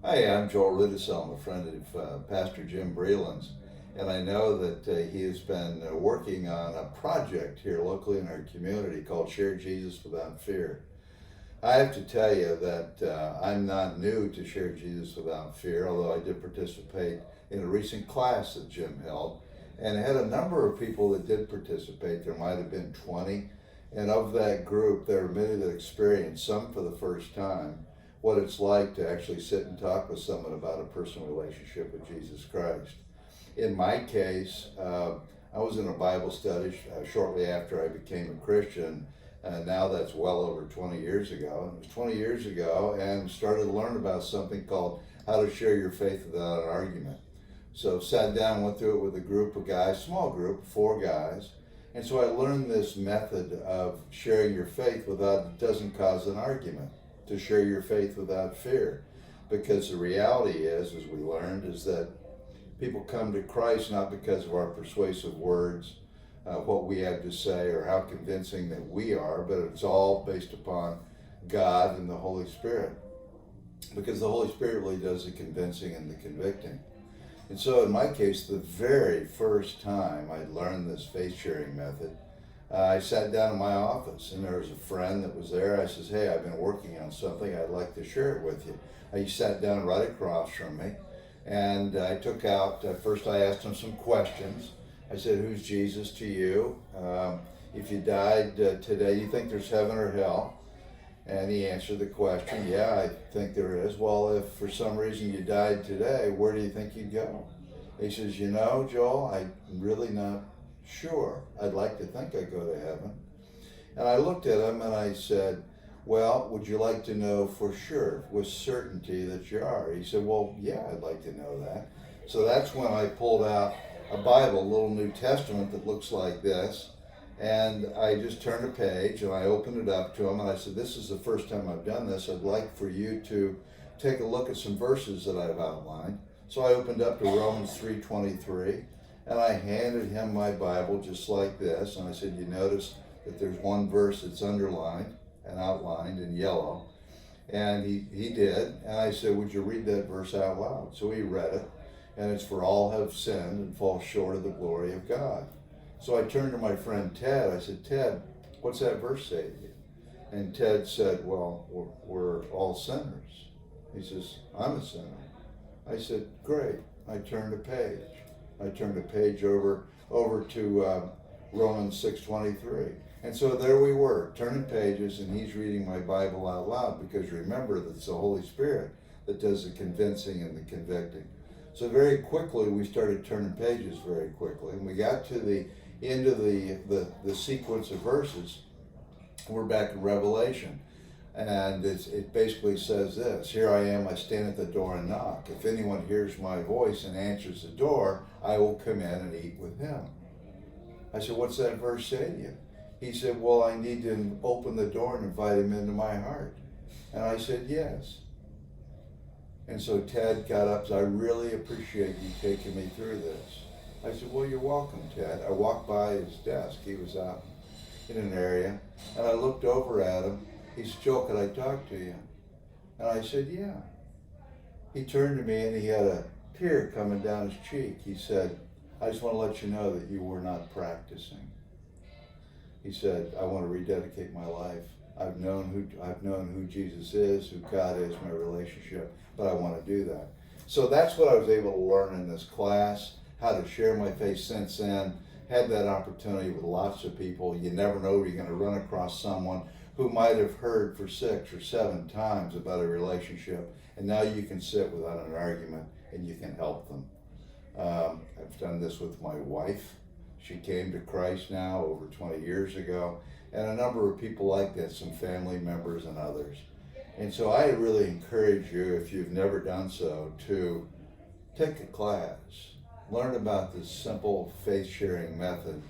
Hi, I'm Joel Rudisell. I'm a friend of Pastor Jim Breland's, and I know that he has been working on a project here locally in our community called Share Jesus Without Fear. I have to tell you that I'm not new to Share Jesus Without Fear, although I did participate in a recent class that Jim held, and it had a number of people that did participate. There might have been 20, and of that group, there were many that experienced, some for the first time, what it's like to actually sit and talk with someone about a personal relationship with Jesus Christ. In my case, I was in a Bible study shortly after I became a Christian. Now that's well over 20 years ago. It was 20 years ago, and started to learn about something called how to share your faith without an argument. So sat down, went through it with a group of guys, small group, 4 guys. And so I learned this method of sharing your faith without, it doesn't cause an argument, to share your faith without fear. Because the reality is, as we learned, is that people come to Christ not because of our persuasive words, what we have to say, or how convincing that we are, but it's all based upon God and the Holy Spirit. Because the Holy Spirit really does the convincing and the convicting. And so in my case, the very first time I learned this faith sharing method, I sat down in my office, and there was a friend that was there. I says, hey, I've been working on something. I'd like to share it with you. He sat down right across from me, and I took out, first I asked him some questions. I said, who's Jesus to you? If you died today, do you think there's heaven or hell? And he answered the question, yeah, I think there is. Well, if for some reason you died today, where do you think you'd go? He says, you know, Joel, I'm really not sure. I'd like to think I'd go to heaven. And I looked at him and I said, well, would you like to know for sure, with certainty, that you are? He said, well, yeah, I'd like to know that. So that's when I pulled out a Bible, a little New Testament that looks like this, and I just turned a page and I opened it up to him and I said, this is the first time I've done this. I'd like for you to take a look at some verses that I've outlined. So I opened up to Romans 3:23, and I handed him my Bible just like this, and I said, you notice that there's one verse that's underlined and outlined in yellow, and he did, and I said, would you read that verse out loud? So he read it, and it's for all have sinned and fall short of the glory of God. So I turned to my friend Ted. I said, Ted, what's that verse say to you? And Ted said, well, we're all sinners. He says, I'm a sinner. I said, great. I turned a page. I turned a page over to Romans 6:23. And so there we were, turning pages, and he's reading my Bible out loud, because remember that it's the Holy Spirit that does the convincing and the convicting. So very quickly, we started turning pages very quickly, and we got to the end of the sequence of verses. We're back in Revelation, and it basically says this, here I am, I stand at the door and knock. If anyone hears my voice and answers the door, I will come in and eat with him. I said, what's that verse say to you? He said, well, I need to open the door and invite him into my heart. And I said, yes. And so Ted got up and said, I really appreciate you taking me through this. I said, well, you're welcome, Ted. I walked by his desk. He was out in an area, and I looked over at him. He said, Joe, could I talk to you? And I said, yeah. He turned to me, and he had a tear coming down his cheek. He said, I just want to let you know that you were not practicing. He said, I want to rededicate my life. I've known who Jesus is, who God is, my relationship, but I want to do that. So that's what I was able to learn in this class, how to share my faith since then. Had that opportunity with lots of people. You never know, you're going to run across someone who might have heard for 6 or 7 times about a relationship, and now you can sit without an argument and you can help them. I've done this with my wife. She came to Christ now over 20 years ago, and a number of people like that, some family members and others. And so I really encourage you, if you've never done so, to take a class, learn about this simple faith sharing method,